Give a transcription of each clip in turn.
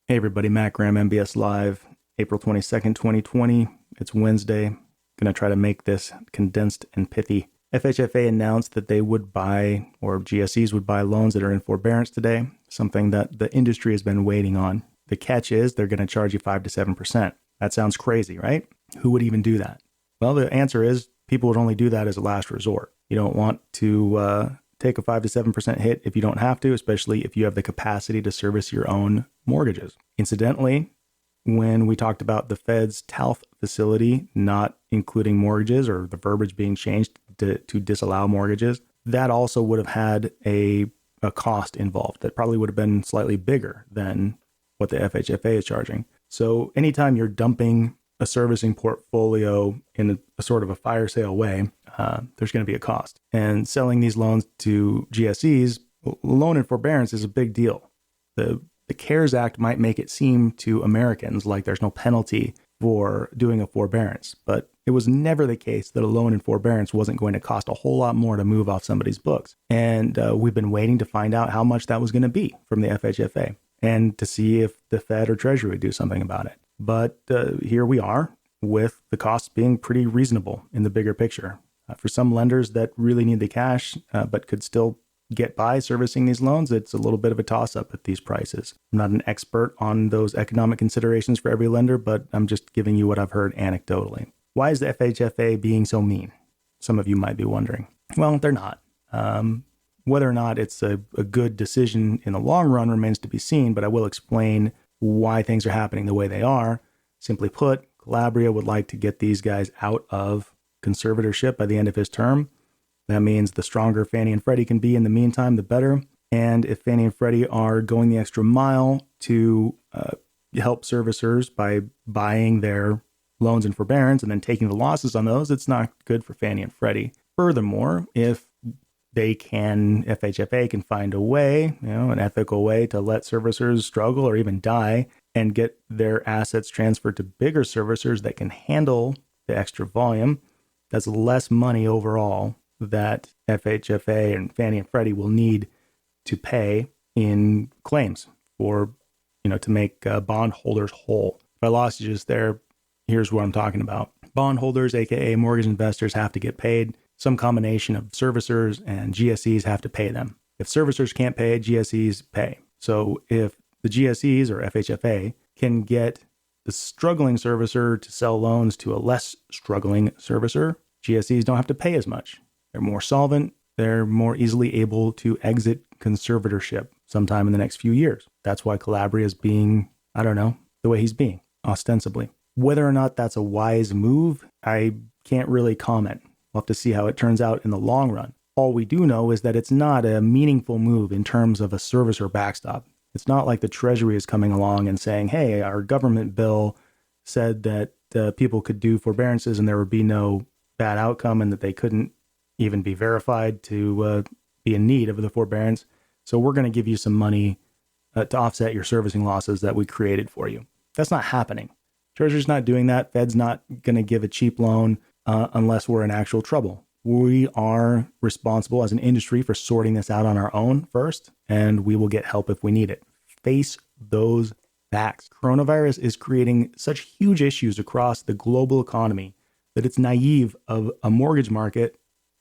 Hey everybody, Matt Graham, MBS Live, April 22nd, 2020. It's Wednesday. Going to try to make this condensed and pithy. FHFA announced that they would buy, or GSEs would buy loans that are in forbearance today, something that the industry has been waiting on. The catch is they're going to charge you 5 to 7%. That sounds crazy, right? Who would even do that? Well, the answer is people would only do that as a last resort. You don't want to take a 5 to 7% hit if you don't have to, especially if you have the capacity to service your own mortgages. Incidentally, when we talked about the Fed's TALF facility not including mortgages, or the verbiage being changed to disallow mortgages, that also would have had a cost involved that probably would have been slightly bigger than what the FHFA is charging. So anytime you're dumping a servicing portfolio in a sort of a fire sale way, there's going to be a cost. And selling these loans to GSEs, loan and forbearance, is a big deal. The CARES Act might make it seem to Americans like there's no penalty for doing a forbearance, but it was never the case that a loan and forbearance wasn't going to cost a whole lot more to move off somebody's books. And we've been waiting to find out how much that was going to be from the FHFA and to see if the Fed or Treasury would do something about it. But here we are with the costs being pretty reasonable in the bigger picture. For some lenders that really need the cash but could still get by servicing these loans, it's a little bit of a toss-up at these prices. I'm not an expert on those economic considerations for every lender, but I'm just giving you what I've heard anecdotally. Why is the FHFA being so mean? Some of you might be wondering. Well, they're not. Whether or not it's a good decision in the long run remains to be seen, but I will explain why things are happening the way they are. Simply put, Calabria would like to get these guys out of conservatorship by the end of his term. That means the stronger Fannie and Freddie can be in the meantime, the better. And if Fannie and Freddie are going the extra mile to help servicers by buying their loans in forbearance and then taking the losses on those, it's not good for Fannie and Freddie. Furthermore, if FHFA can find a way, an ethical way to let servicers struggle or even die and get their assets transferred to bigger servicers that can handle the extra volume, that's less money overall that FHFA and Fannie and Freddie will need to pay in claims for, to make bondholders whole. If I lost you just there, here's what I'm talking about. Bondholders, aka mortgage investors, have to get paid. Some combination of servicers and GSEs have to pay them. If servicers can't pay, GSEs pay. So if the GSEs or FHFA can get the struggling servicer to sell loans to a less struggling servicer, GSEs don't have to pay as much. They're more solvent. They're more easily able to exit conservatorship sometime in the next few years. That's why Calabria is being, the way he's being, ostensibly. Whether or not that's a wise move, I can't really comment. We'll have to see how it turns out in the long run. All we do know is that it's not a meaningful move in terms of a servicer backstop. It's not like the Treasury is coming along and saying, hey, our government bill said that people could do forbearances and there would be no bad outcome and that they couldn't even be verified to be in need of the forbearance. So we're going to give you some money to offset your servicing losses that we created for you. That's not happening. Treasury's not doing that. Fed's not going to give a cheap loan unless we're in actual trouble. We are responsible as an industry for sorting this out on our own first, and we will get help if we need it. Face those facts. Coronavirus is creating such huge issues across the global economy that it's naive of a mortgage market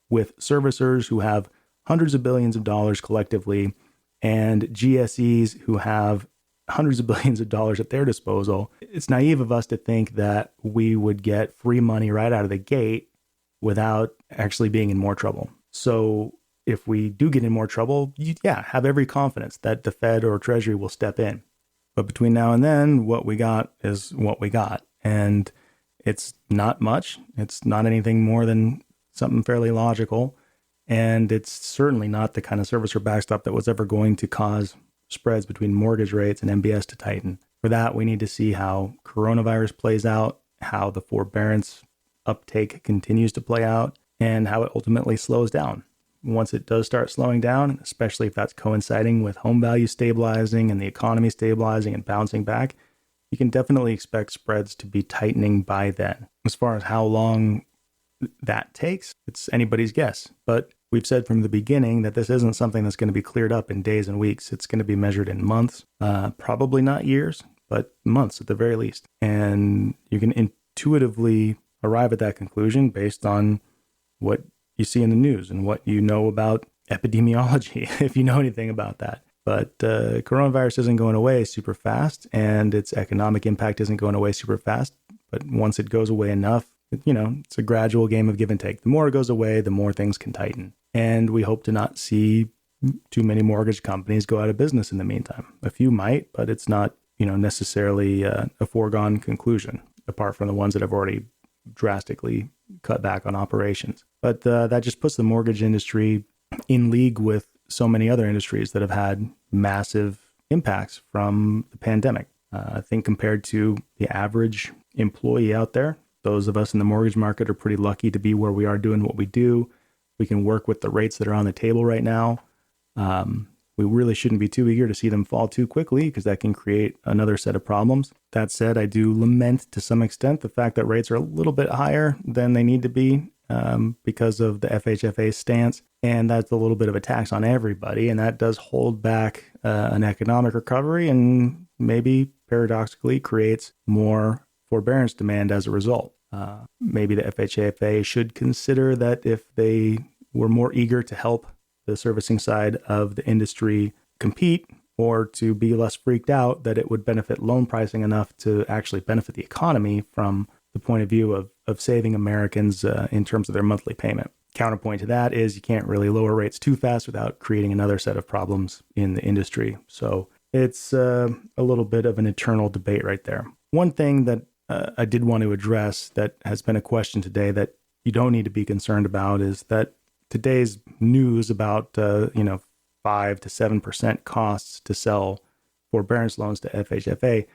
with servicers who have hundreds of billions of dollars collectively and GSEs who have hundreds of billions of dollars at their disposal. It's naive of us to think that we would get free money right out of the gate without actually being in more trouble. So if we do get in more trouble, have every confidence that the Fed or Treasury will step in. But between now and then, what we got is what we got. And it's not much. It's not anything more than something fairly logical. And it's certainly not the kind of servicer backstop that was ever going to cause spreads between mortgage rates and MBS to tighten. For that, we need to see how coronavirus plays out, how the forbearance uptake continues to play out, and how it ultimately slows down. Once it does start slowing down, especially if that's coinciding with home value stabilizing and the economy stabilizing and bouncing back, you can definitely expect spreads to be tightening by then. As far as how long that takes, it's anybody's guess. But we've said from the beginning that this isn't something that's going to be cleared up in days and weeks. It's going to be measured in months, probably not years, but months at the very least. And you can intuitively arrive at that conclusion based on what you see in the news and what you know about epidemiology, if you know anything about that. But coronavirus isn't going away super fast, and its economic impact isn't going away super fast. But once it goes away enough, it's a gradual game of give and take. The more it goes away, the more things can tighten. And we hope to not see too many mortgage companies go out of business in the meantime. A few might, but it's not, necessarily a foregone conclusion, apart from the ones that have already drastically cut back on operations. But that just puts the mortgage industry in league with so many other industries that have had massive impacts from the pandemic. I think compared to the average employee out there, those of us in the mortgage market are pretty lucky to be where we are doing what we do. We can work with the rates that are on the table right now. We really shouldn't be too eager to see them fall too quickly because that can create another set of problems. That said, I do lament to some extent the fact that rates are a little bit higher than they need to be because of the FHFA stance. And that's a little bit of a tax on everybody. And that does hold back an economic recovery and maybe paradoxically creates more forbearance demand as a result. Maybe the FHFA should consider that if they were more eager to help the servicing side of the industry compete or to be less freaked out, that it would benefit loan pricing enough to actually benefit the economy from the point of view of saving Americans in terms of their monthly payment. Counterpoint to that is you can't really lower rates too fast without creating another set of problems in the industry. So it's a little bit of an eternal debate right there. One thing that I did want to address that has been a question today that you don't need to be concerned about is that today's news about 5 to 7% costs to sell forbearance loans to FHFA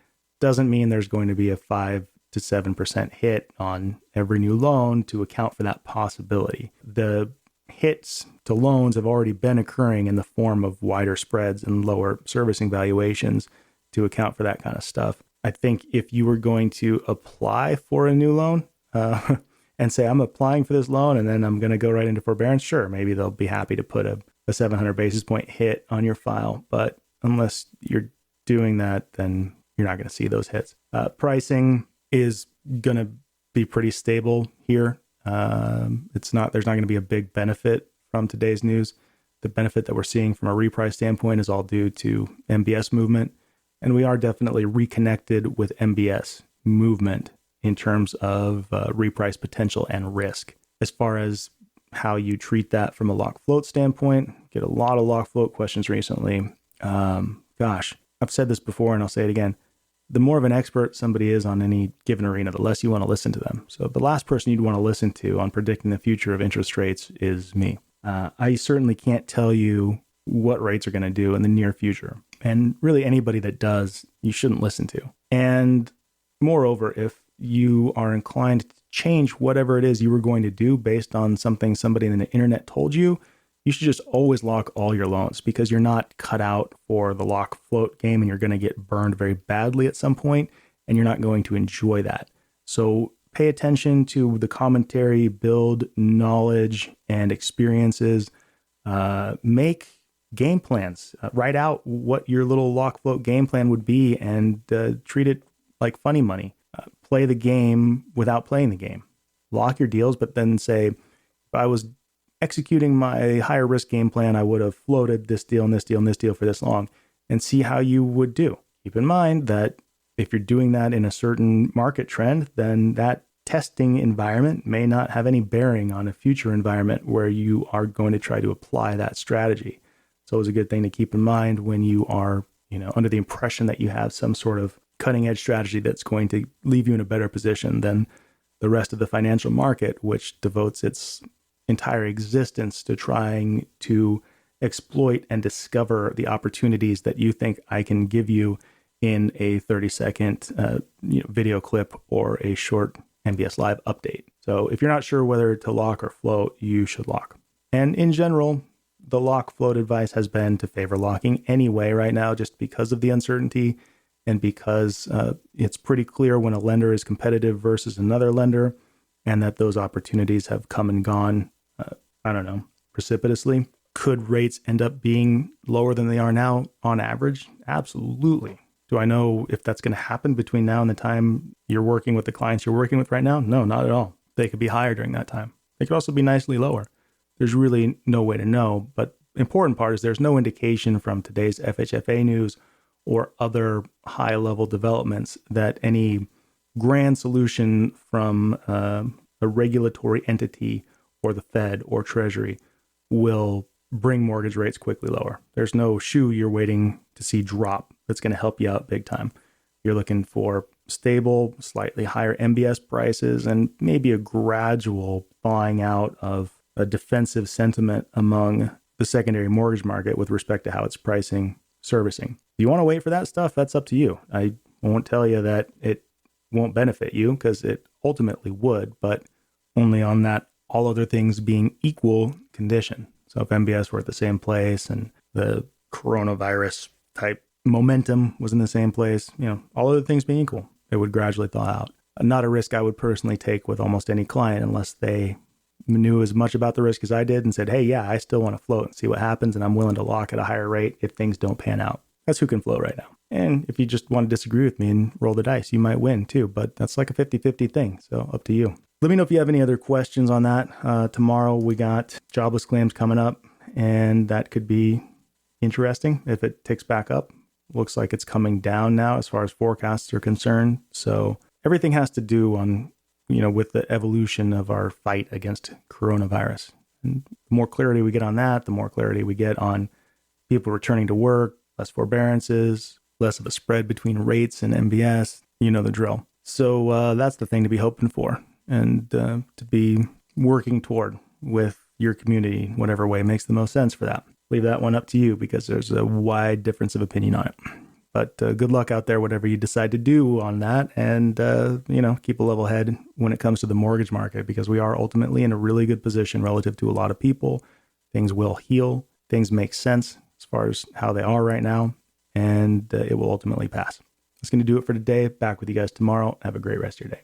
doesn't mean there's going to be a 5 to 7% hit on every new loan to account for that possibility. The hits to loans have already been occurring in the form of wider spreads and lower servicing valuations to account for that kind of stuff. I think if you were going to apply for a new loan and say, I'm applying for this loan and then I'm going to go right into forbearance, sure, maybe they'll be happy to put a 700 basis point hit on your file. But unless you're doing that, then you're not going to see those hits. Pricing is going to be pretty stable here. There's not going to be a big benefit from today's news. The benefit that we're seeing from a reprice standpoint is all due to MBS movement. And we are definitely reconnected with MBS movement in terms of reprice potential and risk. As far as how you treat that from a lock float standpoint, get a lot of lock float questions recently. I've said this before and I'll say it again. The more of an expert somebody is on any given arena, the less you want to listen to them. So the last person you'd want to listen to on predicting the future of interest rates is me. I certainly can't tell you what rates are going to do in the near future. And really anybody that does, you shouldn't listen to. And moreover, if you are inclined to change whatever it is you were going to do based on something somebody in the internet told you, you should just always lock all your loans because you're not cut out for the lock float game and you're going to get burned very badly at some point and you're not going to enjoy that. So pay attention to the commentary, build knowledge and experiences, make game plans, write out what your little lock float game plan would be and treat it like funny money. Play the game without playing the game. Lock your deals, but then say, if I was executing my higher risk game plan, I would have floated this deal and this deal and this deal for this long and see how you would do. Keep in mind that if you're doing that in a certain market trend, then that testing environment may not have any bearing on a future environment where you are going to try to apply that strategy. So it's a good thing to keep in mind when you are, under the impression that you have some sort of cutting edge strategy that's going to leave you in a better position than the rest of the financial market, which devotes its entire existence to trying to exploit and discover the opportunities that you think I can give you in a 30-second video clip or a short MBS Live update. So if you're not sure whether to lock or float, you should lock. And in general, the lock float advice has been to favor locking anyway right now, just because of the uncertainty and because it's pretty clear when a lender is competitive versus another lender and that those opportunities have come and gone, precipitously. Could rates end up being lower than they are now on average? Absolutely. Do I know if that's going to happen between now and the time you're working with the clients you're working with right now? No, not at all. They could be higher during that time. They could also be nicely lower. There's really no way to know. But the important part is there's no indication from today's FHFA news or other high-level developments that any grand solution from a regulatory entity or the Fed or Treasury will bring mortgage rates quickly lower. There's no shoe you're waiting to see drop that's going to help you out big time. You're looking for stable, slightly higher MBS prices and maybe a gradual thawing out of a defensive sentiment among the secondary mortgage market with respect to how it's pricing servicing. If you want to wait for that stuff, that's up to you. I won't tell you that it won't benefit you because it ultimately would, but only on that all other things being equal condition. So if MBS were at the same place and the coronavirus type momentum was in the same place, all other things being equal, it would gradually thaw out. Not a risk I would personally take with almost any client unless they knew as much about the risk as I did and said, hey, yeah, I still want to float and see what happens. And I'm willing to lock at a higher rate if things don't pan out. That's who can float right now. And if you just want to disagree with me and roll the dice, you might win too. But that's like a 50-50 thing. So up to you. Let me know if you have any other questions on that. Tomorrow we got jobless claims coming up, and that could be interesting if it ticks back up. Looks like it's coming down now as far as forecasts are concerned. So everything has to do on, with the evolution of our fight against coronavirus. And the more clarity we get on that, the more clarity we get on people returning to work, less forbearances, less of a spread between rates and MBS, the drill. So that's the thing to be hoping for and to be working toward with your community, whatever way makes the most sense for that. Leave that one up to you because there's a wide difference of opinion on it. But good luck out there, whatever you decide to do on that. And, keep a level head when it comes to the mortgage market, because we are ultimately in a really good position relative to a lot of people. Things will heal. Things make sense as far as how they are right now. And it will ultimately pass. That's going to do it for today. Back with you guys tomorrow. Have a great rest of your day.